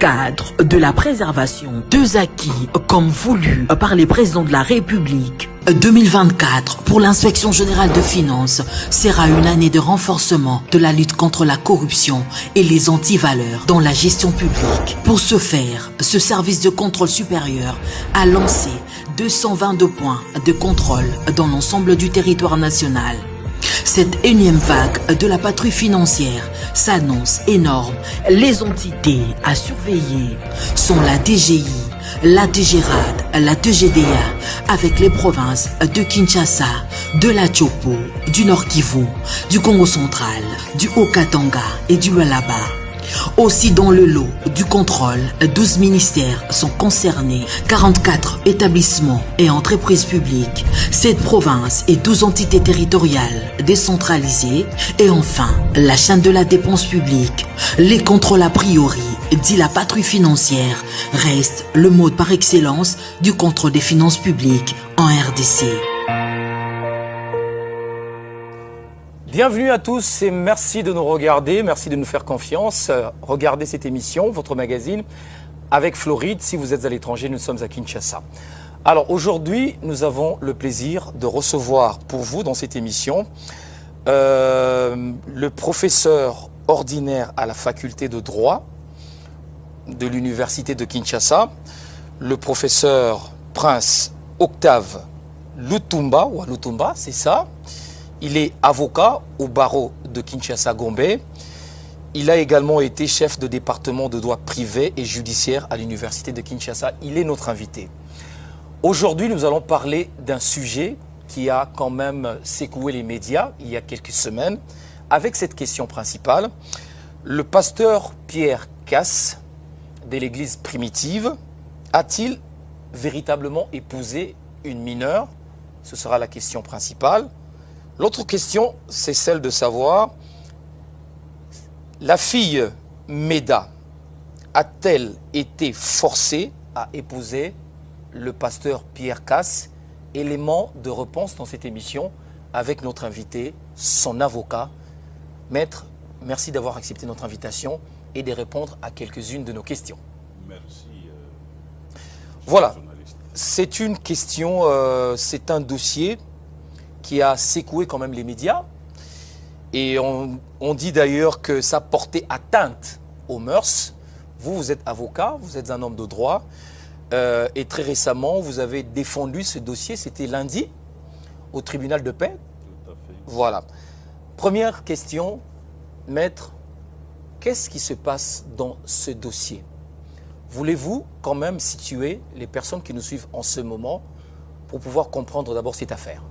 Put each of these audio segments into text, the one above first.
cadre de la préservation des acquis comme voulu par les présidents de la République, 2024 pour l'inspection générale de finances sera une année de renforcement de la lutte contre la corruption et les antivaleurs dans la gestion publique. Pour ce faire, ce service de contrôle supérieur a lancé 222 points de contrôle dans l'ensemble du territoire national. Cette énième vague de la patrouille financière s'annonce énorme. Les entités à surveiller sont la DGI, la DGRAD, la DGDA, avec les provinces de Kinshasa, de la Tchopo, du Nord Kivu, du Congo central, du Haut-Katanga et du Lualaba. Aussi dans le lot du contrôle, 12 ministères sont concernés, 44 établissements et entreprises publiques, 7 provinces et 12 entités territoriales décentralisées et enfin la chaîne de la dépense publique. Les contrôles a priori, dit la patrouille financière, restent le mode par excellence du contrôle des finances publiques en RDC. Bienvenue à tous et merci de nous regarder, merci de nous faire confiance. Regardez cette émission, votre magazine, avec Floride. Si vous êtes à l'étranger, nous sommes à Kinshasa. Alors aujourd'hui, nous avons le plaisir de recevoir pour vous dans cette émission le professeur ordinaire à la faculté de droit de l'université de Kinshasa, le professeur Prince Octave Lutumba, ou Lutumba, c'est ça. Il est avocat au barreau de Kinshasa-Gombe. Il a également été chef de département de droit privé et judiciaire à l'université de Kinshasa. Il est notre invité. Aujourd'hui, nous allons parler d'un sujet qui a quand même secoué les médias il y a quelques semaines, avec cette question principale. Le pasteur Pierre Casse, de l'église primitive, a-t-il véritablement épousé une mineure? Ce sera la question principale. L'autre question, c'est celle de savoir, la fille Méda a-t-elle été forcée à épouser le pasteur Pierre Casse? Élément de réponse dans cette émission avec notre invité, son avocat. Maître, merci d'avoir accepté notre invitation et de répondre à quelques-unes de nos questions. Merci. Voilà, c'est une question, c'est un dossier qui a secoué quand même les médias. Et on dit d'ailleurs que ça portait atteinte aux mœurs. Vous êtes avocat, vous êtes un homme de droit. Et très récemment, vous avez défendu ce dossier, c'était lundi, au tribunal de paix. Tout à fait. Voilà. Première question, maître, qu'est-ce qui se passe dans ce dossier? Voulez-vous quand même situer les personnes qui nous suivent en ce moment pour pouvoir comprendre d'abord cette affaire?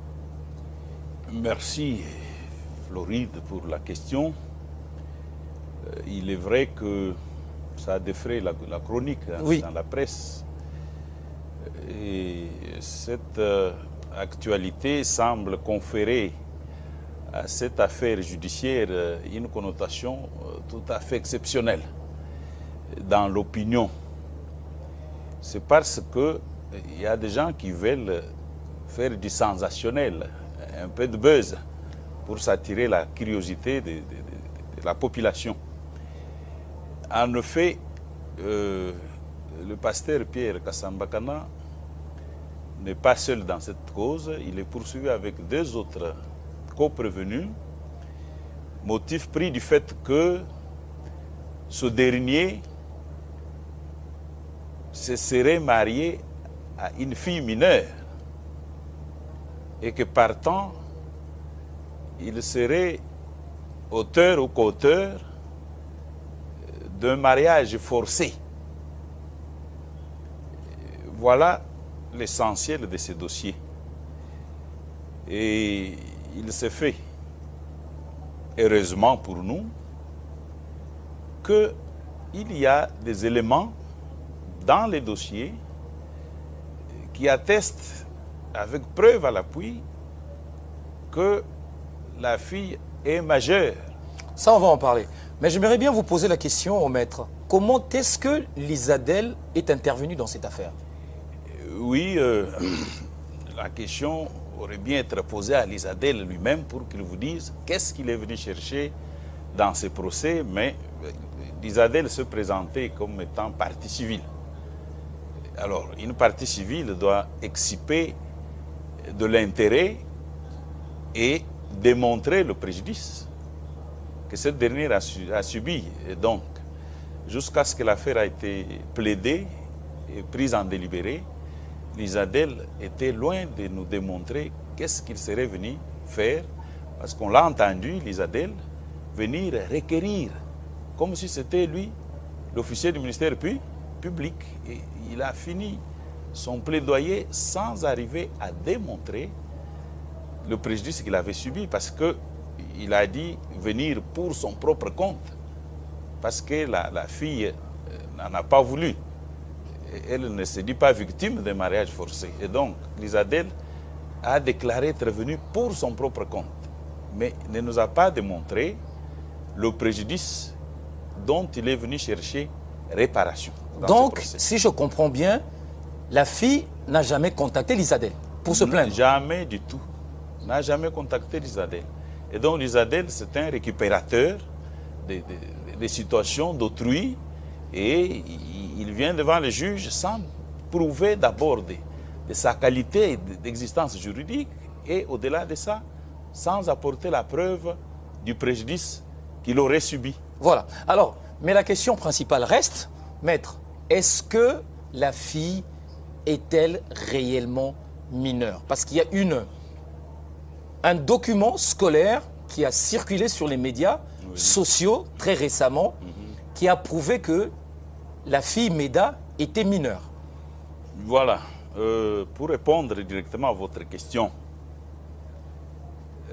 Merci, Floride, pour la question. Il est vrai que ça a défrayé la chronique Oui. dans la presse. Et cette actualité semble conférer à cette affaire judiciaire une connotation tout à fait exceptionnelle dans l'opinion. C'est parce qu'il y a des gens qui veulent faire du sensationnel, un peu de buzz, pour s'attirer la curiosité de la population. En effet, le pasteur Pierre Kassambakana n'est pas seul dans cette cause. Il est poursuivi avec 2 autres co-prévenus, motif pris du fait que ce dernier se serait marié à une fille mineure et que partant, il serait auteur ou co-auteur d'un mariage forcé. Voilà l'essentiel de ce dossier. Et il s'est fait, heureusement pour nous, qu'il y a des éléments dans les dossiers qui attestent avec preuve à l'appui que la fille est majeure. Ça, on va en parler. Mais j'aimerais bien vous poser la question au maître. Comment est-ce que l'ISADEL est intervenue dans cette affaire? Oui, la question aurait bien été posée à l'ISADEL lui-même pour qu'il vous dise qu'est-ce qu'il est venu chercher dans ces procès, mais l'Isadel se présentait comme étant partie civile. Alors, une partie civile doit exciper de l'intérêt et démontrer le préjudice que cette dernière a subi. Et donc, jusqu'à ce que l'affaire a été plaidée et prise en délibéré, l'Isadel était loin de nous démontrer qu'est-ce qu'il serait venu faire, parce qu'on l'a entendu, l'Isadel, venir requérir, comme si c'était lui, l'officier du ministère public. Et il a fini son plaidoyer sans arriver à démontrer le préjudice qu'il avait subi, parce qu'il a dit venir pour son propre compte, parce que la fille n'en a pas voulu. Elle ne se dit pas victime d'un mariage forcé. Et donc, l'Isadel a déclaré être venu pour son propre compte, mais ne nous a pas démontré le préjudice dont il est venu chercher réparation. Donc, si je comprends bien, la fille n'a jamais contacté l'Isadel pour se plaindre. Jamais du tout. N'a jamais contacté l'Isadel. Et donc, l'Isadel, c'est un récupérateur des situations d'autrui, et il vient devant le juge sans prouver d'abord de sa qualité d'existence juridique, et au-delà de ça, sans apporter la preuve du préjudice qu'il aurait subi. Voilà. Alors, mais la question principale reste, maître, est-ce que la fille est-elle réellement mineure? Parce qu'il y a un document scolaire qui a circulé sur les médias sociaux très récemment, qui a prouvé que la fille Meda était mineure. Voilà. Pour répondre directement à votre question,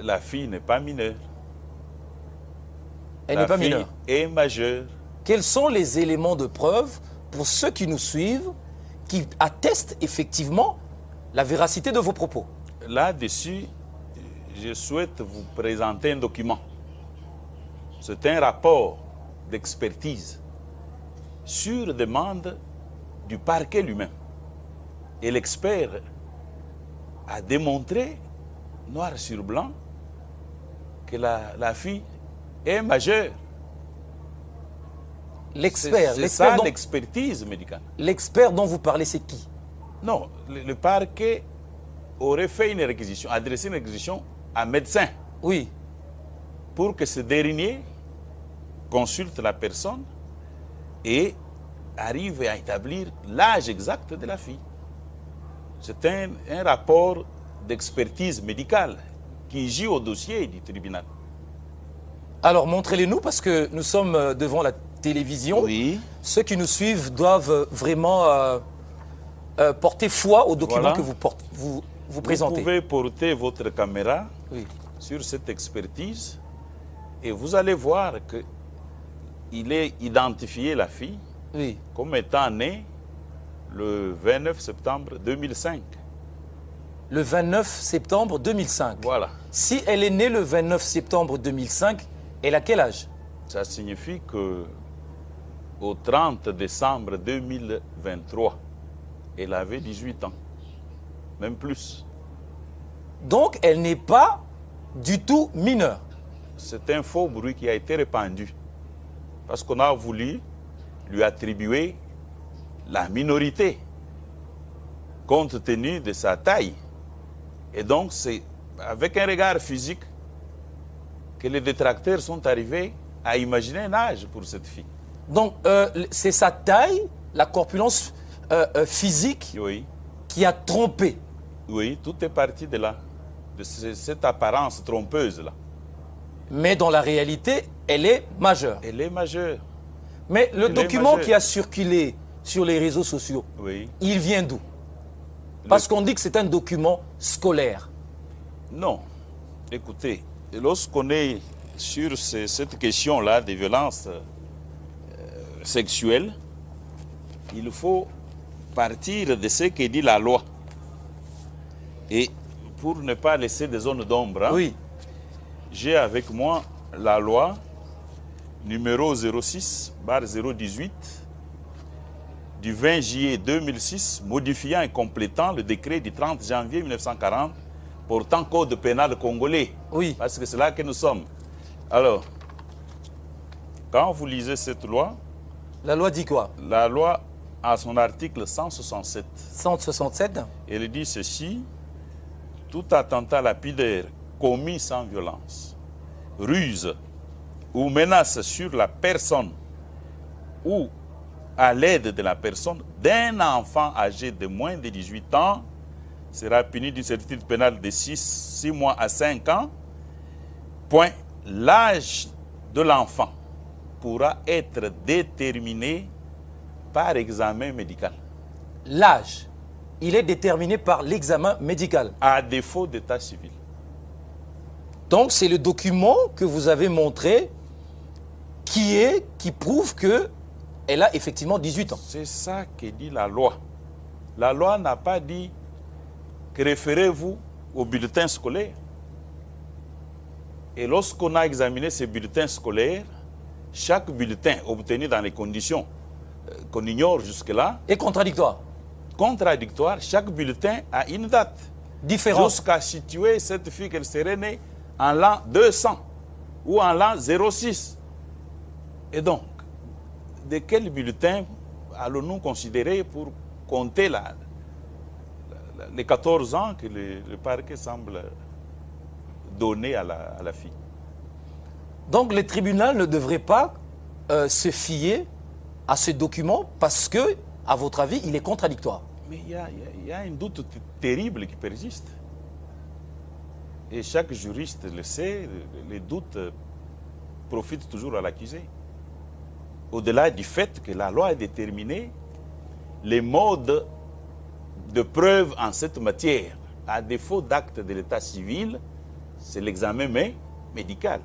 la fille n'est pas mineure. Elle n'est pas mineure. La fille est majeure. Quels sont les éléments de preuve pour ceux qui nous suivent, qui attestent effectivement la véracité de vos propos? Là-dessus, je souhaite vous présenter un document. C'est un rapport d'expertise sur demande du parquet lui-même. Et l'expert a démontré, noir sur blanc, que la fille est majeure. C'est ça l'expertise médicale. L'expert dont vous parlez, c'est qui? Non, le parquet aurait fait une réquisition, adressé une réquisition à un médecin. Oui. Pour que ce dernier consulte la personne et arrive à établir l'âge exact de la fille. C'est un rapport d'expertise médicale qui joue au dossier du tribunal. Alors montrez-les-nous, parce que nous sommes devant la télévision. Oui. Ceux qui nous suivent doivent vraiment porter foi au document que vous présentez. Vous pouvez porter votre caméra oui. sur cette expertise et vous allez voir qu'il est identifié, la fille, oui. comme étant née le 29 septembre 2005. Le 29 septembre 2005. Voilà. Si elle est née le 29 septembre 2005, elle a quel âge? Ça signifie que au 30 décembre 2023, elle avait 18 ans, même plus. Donc, elle n'est pas du tout mineure. C'est un faux bruit qui a été répandu parce qu'on a voulu lui attribuer la minorité compte tenu de sa taille. Et donc, c'est avec un regard physique que les détracteurs sont arrivés à imaginer un âge pour cette fille. Donc, c'est sa taille, la corpulence physique oui. qui a trompé. Oui, tout est parti de là, de cette apparence trompeuse-là. Mais dans la réalité, elle est majeure. Elle est majeure. Mais le document qui a circulé sur les réseaux sociaux, oui. il vient d'où? Parce qu'on dit que c'est un document scolaire. Non. Écoutez, lorsqu'on est sur cette question-là des violences sexuelles, il faut partir de ce que dit la loi. Et pour ne pas laisser des zones d'ombre, oui. J'ai avec moi la loi numéro 06/018 du 20 juillet 2006, modifiant et complétant le décret du 30 janvier 1940 portant code pénal congolais. Oui. Parce que c'est là que nous sommes. Alors, Quand vous lisez cette loi, La loi dit quoi? la loi a son article 167. 167. Elle dit ceci: tout attentat lapidaire commis sans violence, ruse ou menace sur la personne ou à l'aide de la personne d'un enfant âgé de moins de 18 ans sera puni d'une certitude pénale de 6 mois à 5 ans. Point. L'âge de l'enfant pourra être déterminé par examen médical, L'âge, il est déterminé par l'examen médical. à défaut d'état civil. Donc c'est le document que vous avez montré qui prouve que elle a effectivement 18 ans. C'est ça que dit la loi. La loi n'a pas dit que référez-vous au bulletin scolaire. Et lorsqu'on a examiné ces bulletins scolaires, chaque bulletin obtenu dans les conditions qu'on ignore jusque-là, Et contradictoire. contradictoire, chaque bulletin a une date. Différent. Jusqu'à situer cette fille qu'elle serait née en l'an 200 ou en l'an 06. Et donc, de quel bulletin allons-nous considérer pour compter les 14 ans que le parquet semble donner à la fille? Donc le tribunal ne devrait pas se fier à ce document parce que, à votre avis, il est contradictoire. Mais il y a un doute terrible qui persiste. Et chaque juriste le sait, les doutes profitent toujours à l'accusé. Au-delà du fait que la loi a déterminé les modes de preuve en cette matière. À défaut d'acte de l'état civil, c'est l'examen médical.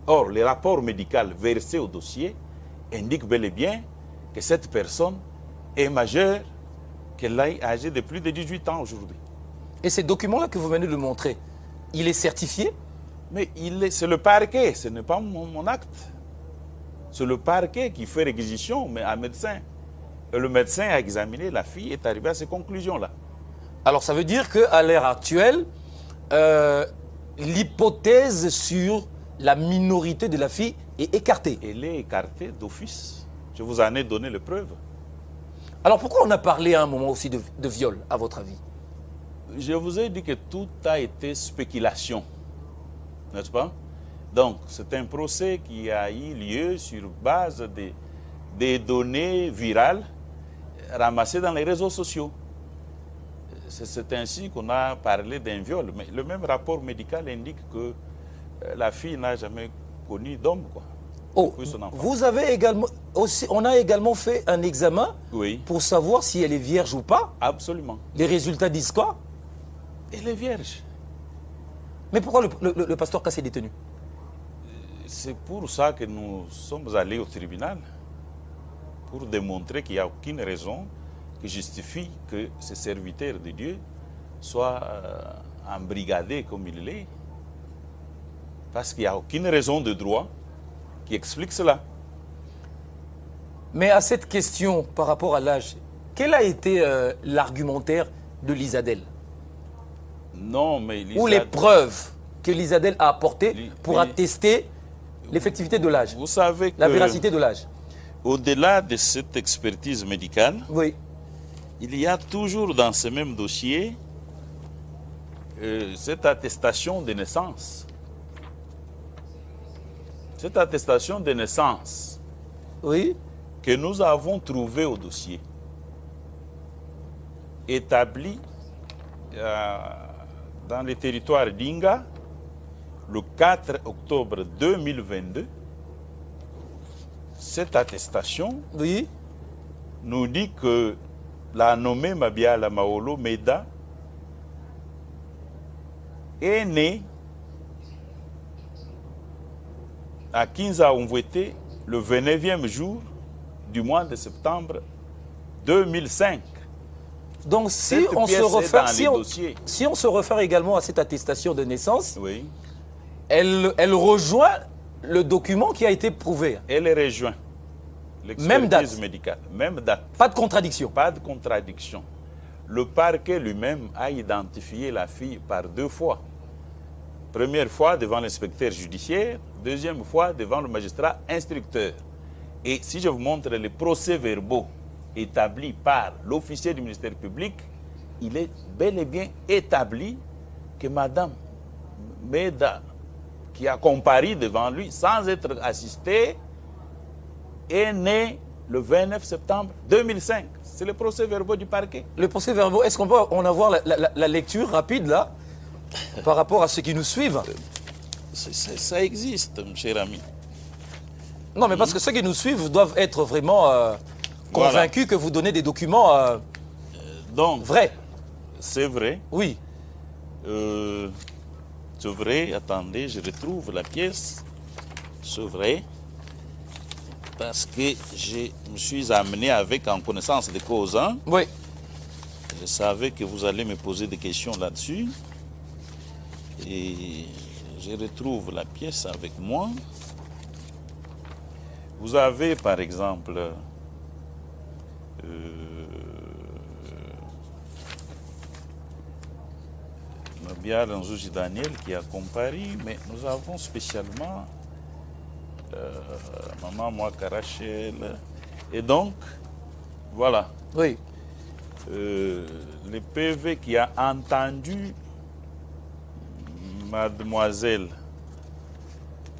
Or, le rapport médical versé au dossier indique bel et bien que cette personne est majeure, qu'elle est âgée de plus de 18 ans aujourd'hui. Et ces documents-là que vous venez de montrer, il est certifié? Mais c'est le parquet, ce n'est pas mon acte. C'est le parquet qui fait réquisition, mais un médecin. Et le médecin a examiné la fille et est arrivé à ces conclusions-là. Alors ça veut dire qu'à l'heure actuelle, l'hypothèse sur la minorité de la fille est écartée. Elle est écartée d'office. Je vous en ai donné les preuves. Alors pourquoi on a parlé à un moment aussi de viol, à votre avis? Je vous ai dit que tout a été spéculation, n'est-ce pas? Donc, c'est un procès qui a eu lieu sur base des données virales ramassées dans les réseaux sociaux. C'est ainsi qu'on a parlé d'un viol. Mais le même rapport médical indique que la fille n'a jamais connu d'homme, quoi. Oh, Oui, son enfant. vous avez également aussi, on a également fait un examen Oui, pour savoir si elle est vierge ou pas. absolument. Les résultats disent quoi? Elle est vierge. Mais pourquoi le pasteur Kassé est détenu? C'est pour ça que nous sommes allés au tribunal, pour démontrer qu'il n'y a aucune raison qui justifie que ce serviteur de Dieu soit embrigadé comme il l'est. Parce qu'il n'y a aucune raison de droit qui explique cela. Mais à cette question par rapport à l'âge, quel a été l'argumentaire de l'Isadel? Non, mais Ou les preuves que l'Isadel a apportées pour Li- attester l'effectivité de l'âge, vous savez la que véracité de l'âge? au-delà de cette expertise médicale, Oui. il y a toujours dans ce même dossier cette attestation de naissance. Cette attestation de naissance Oui. que nous avons trouvée au dossier, établie dans le territoire d'Inga le 4 octobre 2022, cette attestation Oui. nous dit que la nommée Mabiala Maolo Meda est née à Kinza Umvwete le 29e jour du mois de septembre 2005. Donc si Cette on, se pièce est réfère, dans les dossiers. si on se réfère également à cette attestation de naissance, Oui. elle rejoint le document qui a été prouvé. Elle est rejointe. Même date. L'expertise médicale. Même date. Pas de contradiction. Pas de contradiction. Le parquet lui-même a identifié la fille par 2 fois. Première fois devant l'inspecteur judiciaire, deuxième fois devant le magistrat instructeur. Et si je vous montre les procès-verbaux établis par l'officier du ministère public, il est bel et bien établi que Madame Meda, qui a comparu devant lui sans être assistée, est née le 29 septembre 2005. C'est le procès-verbaux du parquet. Le procès-verbaux, est-ce qu'on peut en avoir la lecture rapide là, par rapport à ceux qui nous suivent? Ça existe, mon cher ami. Non, mais parce que ceux qui nous suivent doivent être vraiment convaincus que vous donnez des documents Donc, vrais. c'est vrai. Oui. C'est vrai, attendez, je retrouve la pièce. C'est vrai. Parce que je me suis amené avec en connaissance de cause. Hein. Oui. Je savais que vous allez me poser des questions là-dessus. Et je retrouve la pièce avec moi. Vous avez par exemple Mabiala Nzouzi Daniel qui a comparu, mais nous avons spécialement Maman Mouaka Rachel. Et donc, voilà. Oui. Le PV qui a entendu Mademoiselle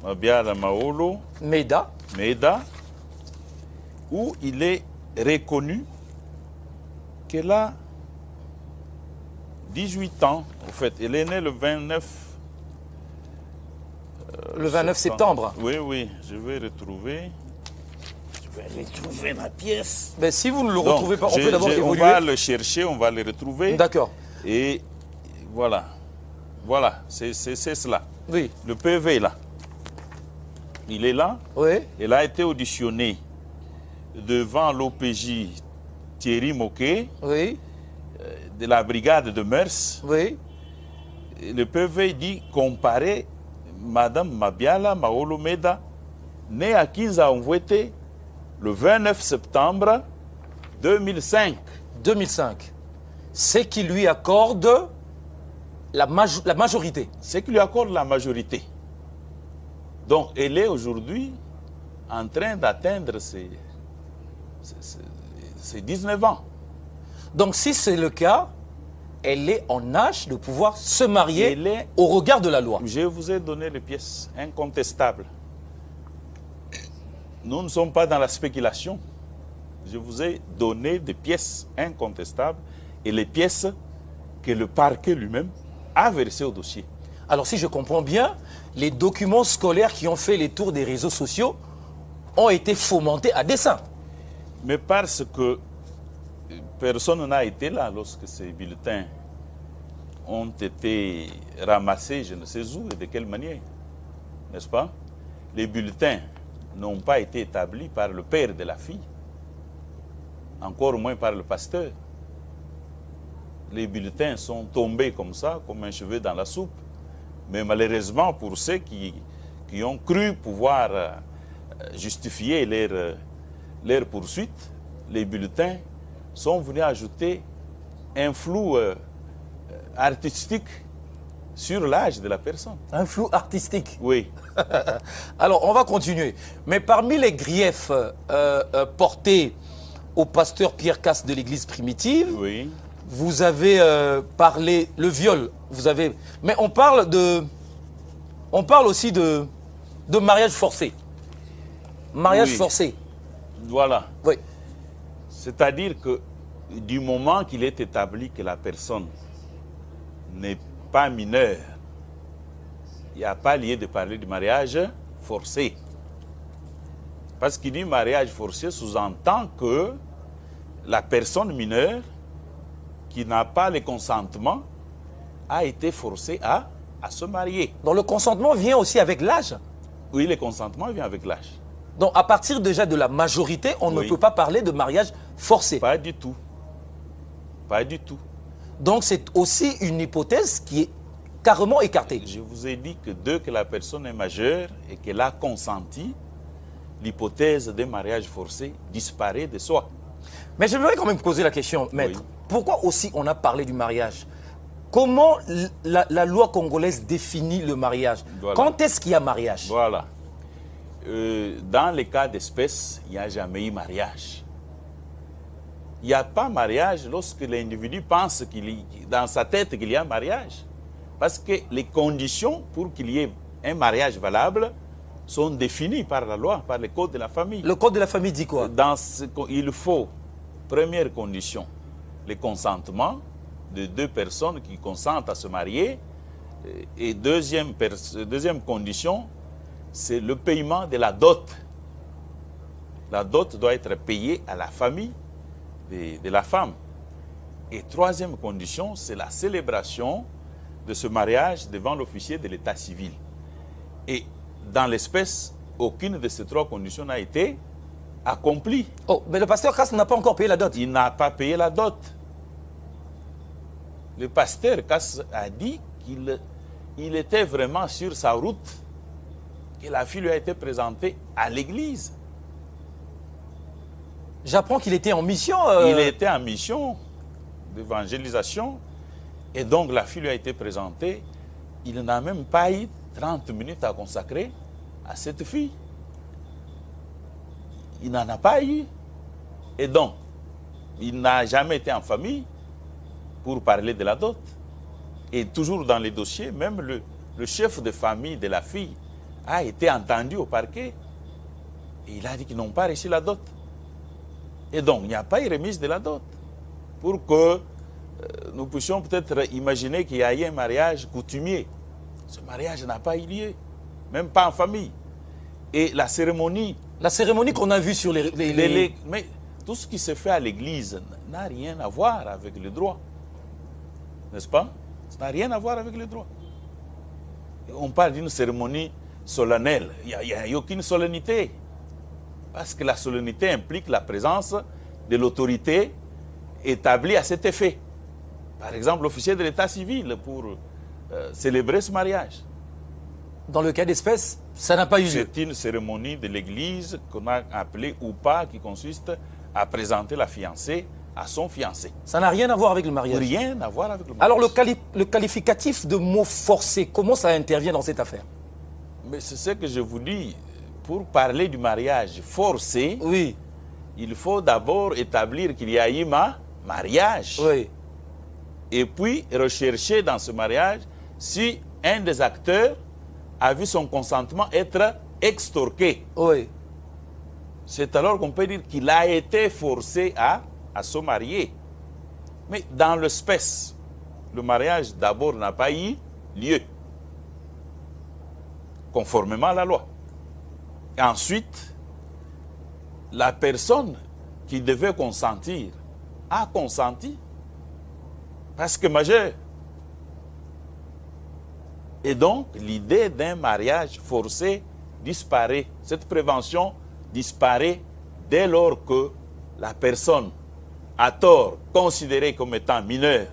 Mabiala Maolo Meda. Meda, où il est reconnu qu'elle a 18 ans. En fait, elle est née le 29 Le 29 septembre. Oui, oui, je vais retrouver. Je vais retrouver ma pièce. Mais si vous ne le Donc, retrouvez pas, on peut d'abord évoluer. On va le chercher, on va le retrouver. D'accord. Et voilà. Voilà, c'est cela. Oui. Le PV est là. Il est là. Oui. Elle a été auditionnée devant l'OPJ Thierry Moquet Oui. de la brigade de Meurs. Oui. Le PV dit comparer Madame Mabiala Maolo Meda, née à Kinza Onvouete le 29 septembre 2005. 2005. C'est qui lui accorde la majorité. C'est qui lui accorde la majorité. Donc, elle est aujourd'hui en train d'atteindre ses 19 ans. Donc, si c'est le cas, elle est en âge de pouvoir se marier Elle est- au regard de la loi. Je vous ai donné les pièces incontestables. Nous ne sommes pas dans la spéculation. Je vous ai donné des pièces incontestables et les pièces que le parquet lui-même a versées au dossier. Alors, si je comprends bien, les documents scolaires qui ont fait les tours des réseaux sociaux ont été fomentés à dessein. Mais parce que personne n'a été là lorsque ces bulletins ont été ramassés, je ne sais où et de quelle manière, n'est-ce pas? Les bulletins n'ont pas été établis par le père de la fille, encore moins par le pasteur. Les bulletins sont tombés comme ça, comme un cheveu dans la soupe. Mais malheureusement, pour ceux qui ont cru pouvoir justifier leur poursuite, les bulletins sont venus ajouter un flou artistique sur l'âge de la personne. Un flou artistique. Oui. Alors, on va continuer. Mais parmi les griefs portés au pasteur Pierre Casse de l'église primitive, Oui. vous avez parlé le viol. Mais on parle aussi de mariage forcé. Mariage Oui. forcé. Voilà. Oui. C'est-à-dire que du moment qu'il est établi que la personne n'est pas mineure, il n'y a pas lieu de parler du mariage forcé. Parce qu'il dit mariage forcé sous-entend que la personne mineure qui n'a pas le consentement a été forcée à se marier. Donc le consentement vient aussi avec l'âge. Oui, le consentement vient avec l'âge. Donc à partir déjà de la majorité, on ne Oui. peut pas parler de mariage forcé. Pas du tout. Pas du tout. Donc c'est aussi une hypothèse qui est carrément écartée. Je vous ai dit que dès que la personne est majeure et qu'elle a consenti, l'hypothèse de mariage forcé disparaît de soi. Mais je voudrais quand même poser la question, maître. Oui. Pourquoi aussi on a parlé du mariage comment la loi congolaise définit le mariage? Voilà. Quand est-ce qu'il y a mariage? Voilà. Dans les cas d'espèce, il n'y a jamais eu mariage. Il n'y a pas mariage lorsque l'individu pense dans sa tête qu'il y a mariage. Parce que les conditions pour qu'il y ait un mariage valable sont définies par la loi, par le code de la famille. Le code de la famille dit quoi? Il faut, première condition, le consentement de deux personnes qui consentent à se marier. Et deuxième condition, c'est le paiement de la dot. La dot doit être payée à la famille de la femme. Et troisième condition, c'est la célébration de ce mariage devant l'officier de l'état civil. Et dans l'espèce, aucune de ces trois conditions n'a été accomplie. Oh, mais le pasteur Kass n'a pas encore payé la dot. Il n'a pas payé la dot. Le pasteur Kass a dit qu'il était vraiment sur sa route, que la fille lui a été présentée à l'église. J'apprends qu'il était en mission. Il était en mission d'évangélisation. Et donc la fille lui a été présentée. Il n'a même pas eu 30 minutes à consacrer à cette fille. Il n'en a pas eu. Et donc, il n'a jamais été en famille pour parler de la dot. Et toujours dans les dossiers, même le chef de famille de la fille a été entendu au parquet. Et il a dit qu'ils n'ont pas reçu la dot. Et donc, il n'y a pas eu remise de la dot. Pour que nous puissions peut-être imaginer qu'il y a eu un mariage coutumier. Ce mariage n'a pas eu lieu, même pas en famille. Et la cérémonie... La cérémonie qu'on a vue sur les... Mais tout ce qui se fait à l'église n'a rien à voir avec le droit. N'est-ce pas? Ça n'a rien à voir avec le droit. Et on parle d'une cérémonie solennelle. Il n'y a aucune solennité. Parce que la solennité implique la présence de l'autorité établie à cet effet. Par exemple, l'officier de l'état civil pour célébrer ce mariage. Dans le cas d'espèce, ça n'a pas eu lieu. C'est une cérémonie de l'église qu'on a appelée ou pas, qui consiste à présenter la fiancée à son fiancé. Ça n'a rien à voir avec le mariage. Rien à voir avec le mariage. Alors le qualificatif de mot forcé, comment ça intervient dans cette affaire? Mais c'est ce que je vous dis. Pour parler du mariage forcé, oui, il faut d'abord établir qu'il y a eu mariage. Oui. Et puis rechercher dans ce mariage si un des acteurs a vu son consentement être extorqué. Oui. C'est alors qu'on peut dire qu'il a été forcé à se marier. Mais dans l'espèce, le mariage d'abord n'a pas eu lieu, conformément à la loi. Et ensuite, la personne qui devait consentir a consenti parce que majeur. Et donc, l'idée d'un mariage forcé disparaît. Cette prévention disparaît dès lors que la personne, à tort considérée comme étant mineure,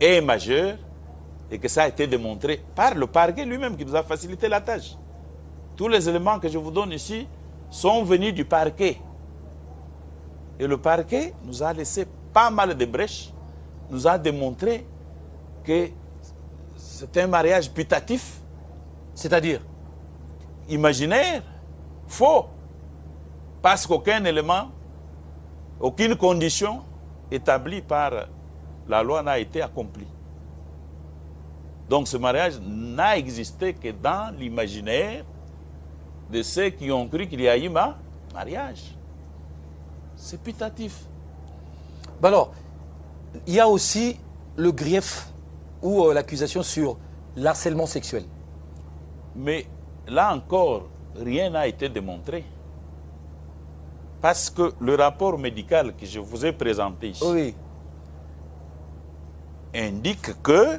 est majeure et que ça a été démontré par le parquet lui-même qui nous a facilité la tâche. Tous les éléments que je vous donne ici sont venus du parquet. Et le parquet nous a laissé pas mal de brèches, nous a démontré que c'est un mariage putatif. C'est-à-dire? Imaginaire, faux. Parce qu'aucun élément, aucune condition établie par la loi n'a été accomplie. Donc ce mariage n'a existé que dans l'imaginaire de ceux qui ont cru qu'il y a eu mariage. C'est putatif. Ben alors, il y a aussi le grief ou l'accusation sur l'harcèlement sexuel. Mais là encore, rien n'a été démontré. Parce que le rapport médical que je vous ai présenté ici Oui. indique que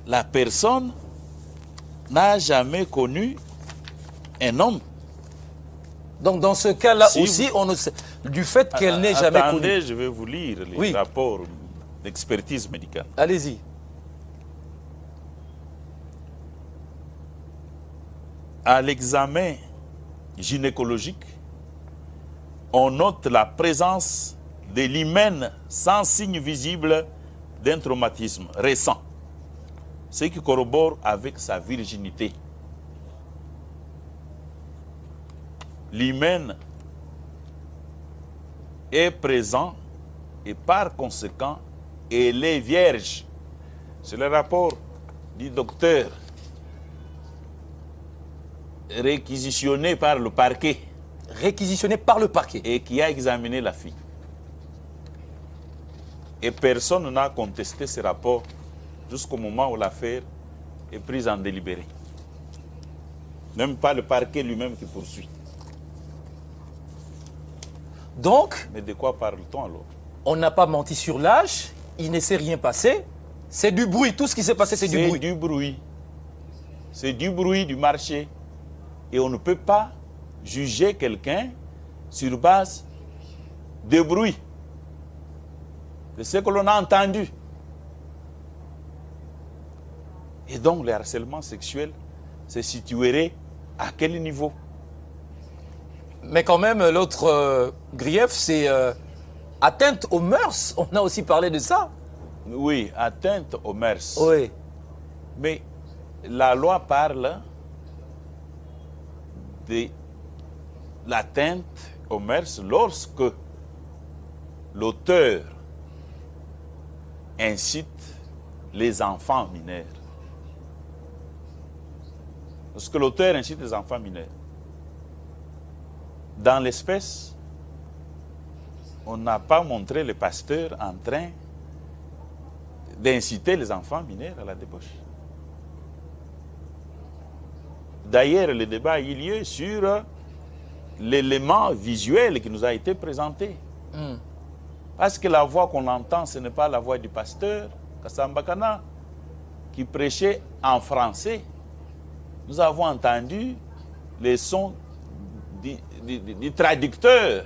la personne n'a jamais connu un homme. Donc dans ce cas-là Si aussi, on ne sait, du fait qu'elle n'ait jamais connu. Attendez, je vais vous lire les Oui. rapports d'expertise médicale. Allez-y. À l'examen gynécologique, on note la présence de l'hymen sans signe visible d'un traumatisme récent, ce qui corrobore avec sa virginité. L'hymen est présent et par conséquent, elle est vierge. C'est le rapport du docteur réquisitionné par le parquet Réquisitionné par le parquet. et qui a examiné la fille. Et personne n'a contesté ce rapport jusqu'au moment où l'affaire est prise en délibéré. Même pas le parquet lui-même qui poursuit. Donc, Mais de quoi parle-t-on alors? on n'a pas menti sur l'âge, il ne s'est rien passé. C'est du bruit, tout ce qui s'est passé, c'est du bruit. Du bruit. C'est du bruit du marché. Et on ne peut pas juger quelqu'un sur base de bruit. De ce que l'on a entendu. Et donc le harcèlement sexuel se situerait à quel niveau? Mais quand même, l'autre grief, c'est atteinte aux mœurs. On a aussi parlé de ça. Oui, atteinte aux mœurs. Oui. Mais la loi parle de l'atteinte aux mœurs lorsque l'auteur incite les enfants mineurs. Lorsque l'auteur incite les enfants mineurs. Dans l'espèce, on n'a pas montré le pasteur en train d'inciter les enfants mineurs à la débauche. D'ailleurs, le débat a eu lieu sur l'élément visuel qui nous a été présenté. Parce que la voix qu'on entend, ce n'est pas la voix du pasteur Kassamba Kana, qui prêchait en français. Nous avons entendu les sons du traducteur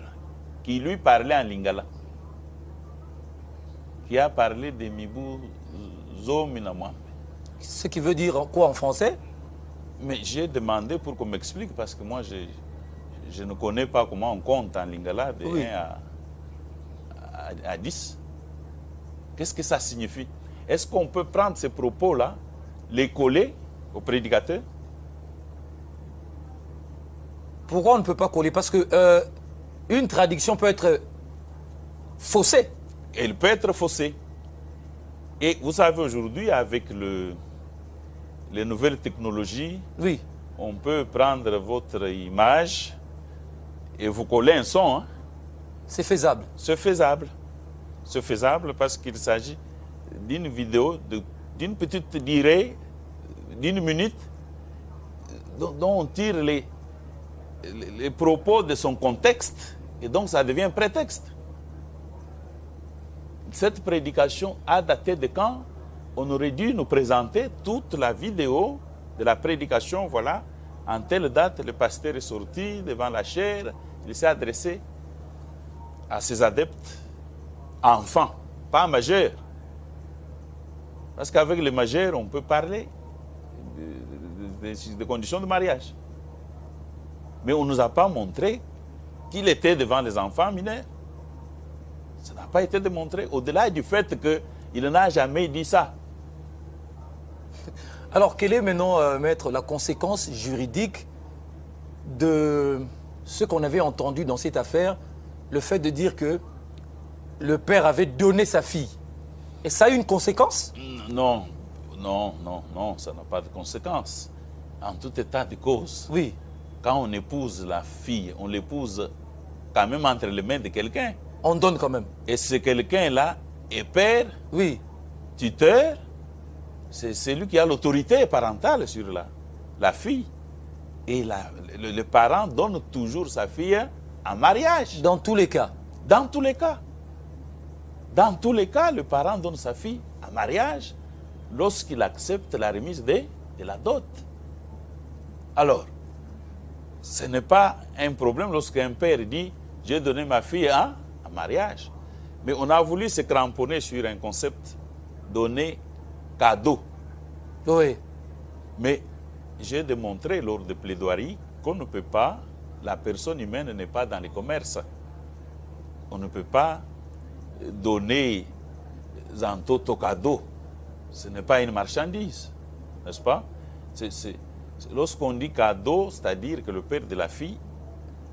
qui lui parlait en lingala, qui a parlé de Mibu Zominamwambe. Ce qui veut dire quoi en français? Mais j'ai demandé pour qu'on m'explique, parce que moi, je ne connais pas comment on compte en lingala de Oui. 1 à 10. Qu'est-ce que ça signifie? Est-ce qu'on peut prendre ces propos-là, les coller au prédicateur? Pourquoi on ne peut pas coller? Parce que une traduction peut être faussée. Elle peut être faussée. Et vous savez, aujourd'hui, avec les nouvelles technologies, Oui. on peut prendre votre image et vous coller un son. Hein? C'est faisable. C'est faisable. C'est faisable parce qu'il s'agit d'une vidéo d'une petite durée, d'une minute, dont on tire les propos de son contexte, et donc ça devient un prétexte. Cette prédication a daté de quand? On aurait dû nous présenter toute la vidéo de la prédication. Voilà, en telle date, le pasteur est sorti devant la chaire, il s'est adressé à ses adeptes enfants, pas majeurs. Parce qu'avec les majeurs, on peut parler des conditions de mariage. Mais on ne nous a pas montré qu'il était devant les enfants mineurs. Ça n'a pas été démontré, au-delà du fait qu'il n'a jamais dit ça. Alors, quelle est maintenant, maître, la conséquence juridique de ce qu'on avait entendu dans cette affaire, le fait de dire que le père avait donné sa fille? Et ça a eu une conséquence? Non, ça n'a pas de conséquence. En tout état de cause, Oui. quand on épouse la fille, on l'épouse quand même entre les mains de quelqu'un. On donne quand même. Et ce quelqu'un-là est père, Oui. tuteur, c'est celui qui a l'autorité parentale sur la fille. Et le parent donne toujours sa fille en mariage. Dans tous les cas. Dans tous les cas. Dans tous les cas, le parent donne sa fille en mariage lorsqu'il accepte la remise de la dot. Alors, ce n'est pas un problème lorsqu'un père dit « j'ai donné ma fille en mariage ». Mais on a voulu se cramponner sur un concept donné cadeau. Oui. Mais j'ai démontré lors de plaidoiries qu'on ne peut pas, la personne humaine n'est pas dans les commerces. On ne peut pas donner en toto cadeau. Ce n'est pas une marchandise, n'est-ce pas? Lorsqu'on dit cadeau, c'est-à-dire que le père de la fille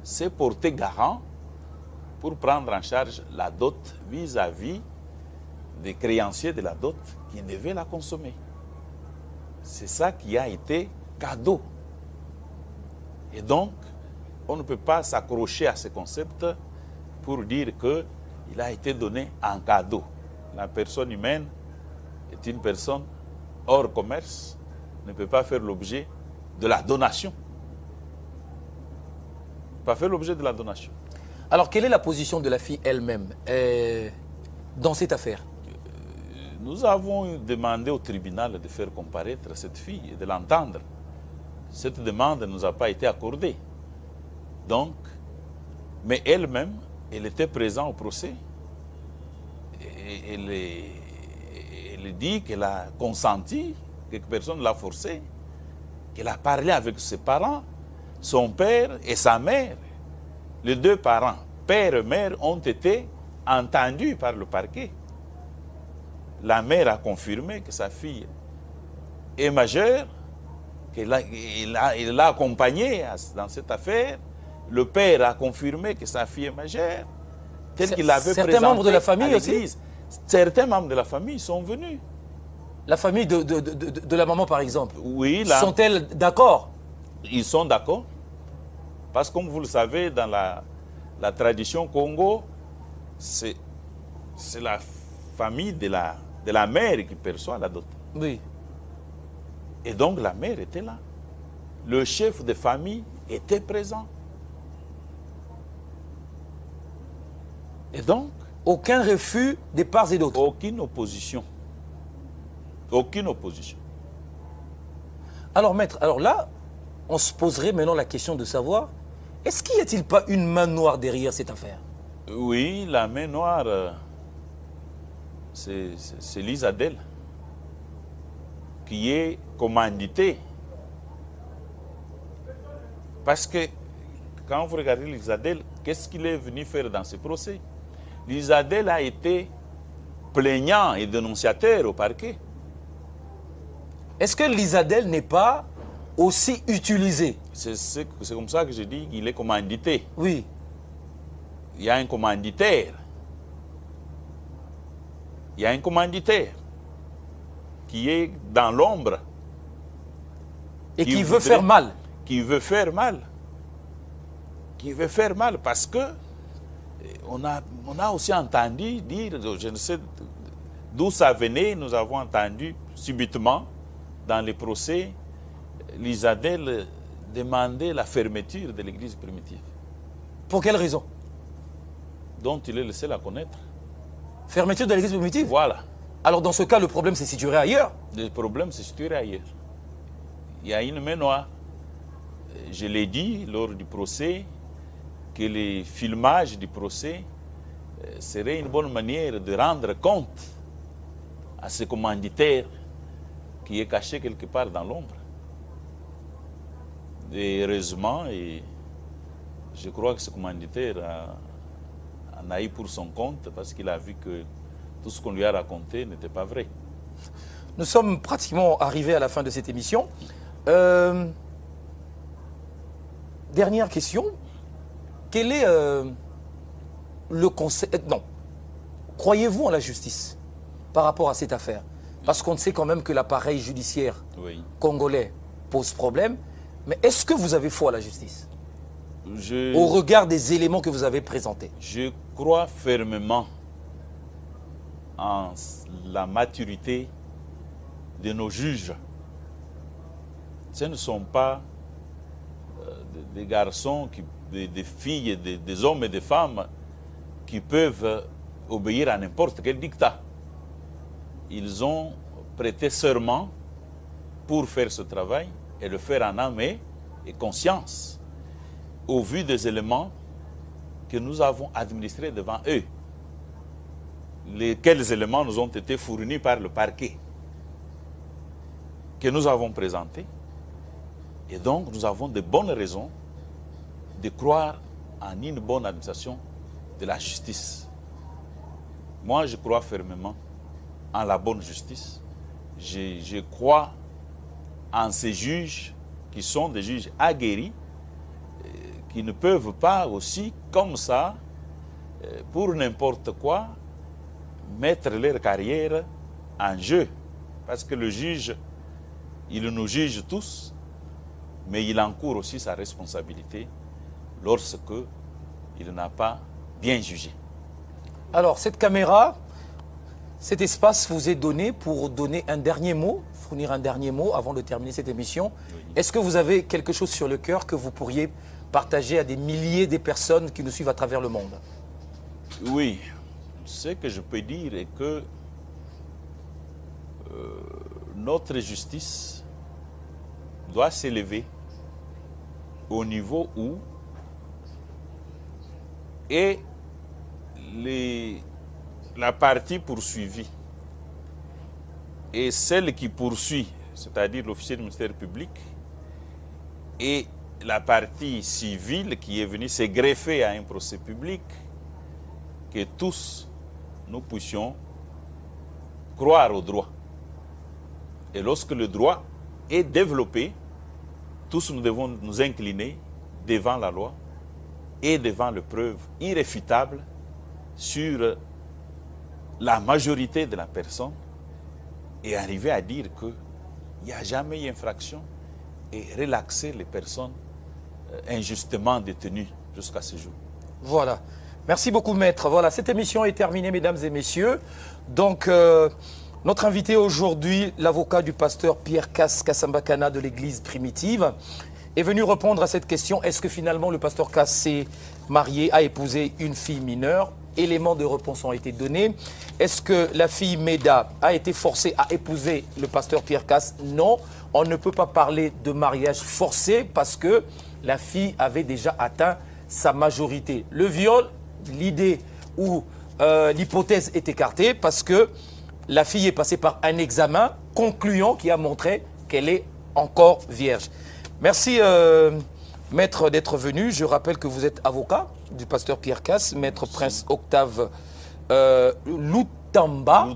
s'est porté garant pour prendre en charge la dot vis-à-vis des créanciers de la dot qui devaient la consommer. C'est ça qui a été cadeau. Et donc, on ne peut pas s'accrocher à ce concept pour dire qu'il a été donné en cadeau. La personne humaine est une personne hors commerce, ne peut pas faire l'objet de la donation. Pas faire l'objet de la donation. Alors, quelle est la position de la fille elle-même dans cette affaire? Nous avons demandé au tribunal de faire comparaître cette fille et de l'entendre. Cette demande ne nous a pas été accordée. Donc, mais elle-même, elle était présente au procès. Et elle dit qu'elle a consenti, que personne ne l'a forcé, qu'elle a parlé avec ses parents, son père et sa mère. Les deux parents, père et mère, ont été entendus par le parquet. La mère a confirmé que sa fille est majeure, qu'elle l'a accompagnée dans cette affaire. Le père a confirmé que sa fille est majeure, tel qu'il l'avait présenté. Certains membres de la famille aussi? Certains membres de la famille sont venus. La famille de la maman, par exemple? Oui. Sont-elles d'accord? Ils sont d'accord. Parce que, comme vous le savez, dans la tradition Congo, c'est la famille de la mère qui perçoit la dot. Oui. Et donc la mère était là. Le chef de famille était présent. Et donc, aucun refus des parts et d'autres? Aucune opposition. Aucune opposition. Alors, maître, alors là, on se poserait maintenant la question de savoir, est-ce qu'il n'y a-t-il pas une main noire derrière cette affaire? Oui, la main noire, c'est l'Isadel qui est commandité. Parce que quand vous regardez l'Isadel, qu'est-ce qu'il est venu faire dans ce procès? L'Isadel a été plaignant et dénonciateur au parquet. Est-ce que l'Isadel n'est pas aussi utilisé? C'est comme ça que je dis qu'il est commandité. Oui. Il y a un commanditaire. Il y a un commanditaire qui est dans l'ombre. Et qui veut faire mal. Qui veut faire mal. Qui veut faire mal parce que on a aussi entendu dire, je ne sais d'où ça venait, nous avons entendu subitement dans les procès, l'Isadel demander la fermeture de l'église primitive. Pour quelle raison? Dont il est le seul à connaître. Fermeture de l'église primitive? Voilà. Alors dans ce cas, le problème se situerait ailleurs? Le problème se situerait ailleurs. Il y a une main noire. Je l'ai dit lors du procès, que les filmages du procès seraient une bonne manière de rendre compte à ce commanditaire qui est caché quelque part dans l'ombre. Et heureusement, je crois que ce commanditaire en a eu pour son compte parce qu'il a vu que tout ce qu'on lui a raconté n'était pas vrai. Nous sommes pratiquement arrivés à la fin de cette émission. Dernière question. Quel est le conseil... Non. Croyez-vous en la justice par rapport à cette affaire? Parce qu'on sait quand même que l'appareil judiciaire congolais pose problème. Mais est-ce que vous avez foi à la justice? Au regard des éléments que vous avez présentés. Je crois fermement en la maturité de nos juges. Ce ne sont pas des garçons, des filles, des hommes et des femmes qui peuvent obéir à n'importe quel dictat. Ils ont prêté serment pour faire ce travail et le faire en âme et conscience, au vu des éléments que nous avons administrés devant eux. Quels éléments nous ont été fournis par le parquet, que nous avons présentés. Et donc, nous avons de bonnes raisons de croire en une bonne administration de la justice. Moi, je crois fermement en la bonne justice. Je crois en ces juges qui sont des juges aguerris, qui ne peuvent pas aussi, comme ça, pour n'importe quoi, mettre leur carrière en jeu. Parce que le juge, il nous juge tous, mais il encourt aussi sa responsabilité lorsque il n'a pas bien jugé. Alors, cette caméra, cet espace vous est donné pour donner un dernier mot, fournir un dernier mot avant de terminer cette émission. Oui. Est-ce que vous avez quelque chose sur le cœur que vous pourriez partager à des milliers de personnes qui nous suivent à travers le monde? Oui, ce que je peux dire est que notre justice doit s'élever au niveau où est la partie poursuivie et celle qui poursuit, c'est-à-dire l'officier du ministère public, et la partie civile qui est venue se greffer à un procès public, que tous nous puissions croire au droit. Et lorsque le droit est développé, tous nous devons nous incliner devant la loi et devant les preuves irréfutables sur la majorité de la personne et arriver à dire qu'il n'y a jamais eu infraction et relaxer les personnes injustement détenues jusqu'à ce jour. Voilà. Merci beaucoup, maître. Voilà, cette émission est terminée, mesdames et messieurs. Donc, notre invité aujourd'hui, l'avocat du pasteur Pierre Cass Kassambakana de l'église primitive, est venu répondre à cette question. Est-ce que finalement le pasteur Cass s'est marié, a épousé une fille mineure? Éléments de réponse ont été donnés. Est-ce que la fille Meda a été forcée à épouser le pasteur Pierre Cass? Non, on ne peut pas parler de mariage forcé parce que la fille avait déjà atteint sa majorité. Le viol, l'idée ou l'hypothèse est écartée parce que la fille est passée par un examen concluant qui a montré qu'elle est encore vierge. Merci, maître, d'être venu. Je rappelle que vous êtes avocat du pasteur Pierre Cass, maître Prince Octave Lutumba,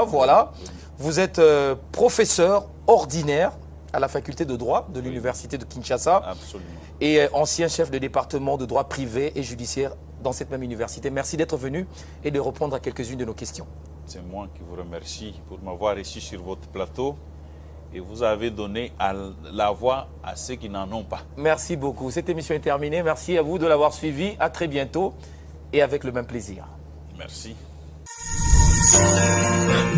voilà. Vous êtes professeur ordinaire à la faculté de droit de l'université de Kinshasa. Absolument. Et ancien chef de département de droit privé et judiciaire dans cette même université. Merci d'être venu et de répondre à quelques-unes de nos questions. C'est moi qui vous remercie pour m'avoir reçu sur votre plateau et vous avez donné la voix à ceux qui n'en ont pas. Merci beaucoup. Cette émission est terminée. Merci à vous de l'avoir suivi. À très bientôt et avec le même plaisir. Merci.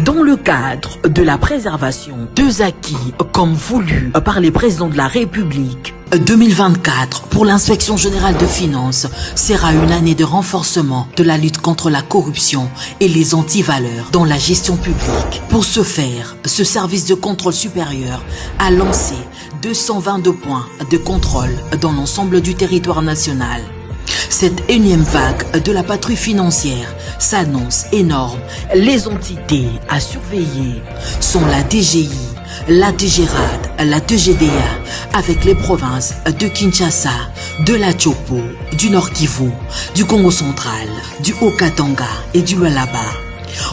Dans le cadre de la préservation deux acquis comme voulu par les présidents de la République, 2024 pour l'inspection générale de finances sera une année de renforcement de la lutte contre la corruption et les antivaleurs dans la gestion publique. Pour ce faire, ce service de contrôle supérieur a lancé 222 points de contrôle dans l'ensemble du territoire national. Cette énième vague de la patrouille financière s'annonce énorme. Les entités à surveiller sont la DGI, la DGRAD, la DGDA, avec les provinces de Kinshasa, de la Chopo, du Nord Kivu, du Congo central, du Haut-Katanga et du Lualaba.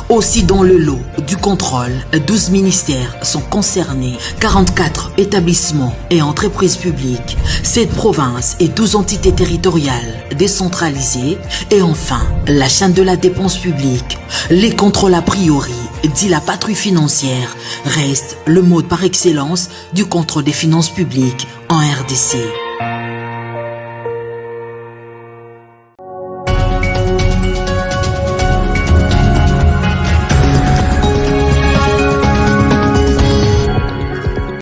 Aussi dans le lot du contrôle, 12 ministères sont concernés, 44 établissements et entreprises publiques, 7 provinces et 12 entités territoriales décentralisées et enfin la chaîne de la dépense publique. Les contrôles a priori, dit la patrouille financière, restent le mode par excellence du contrôle des finances publiques en RDC.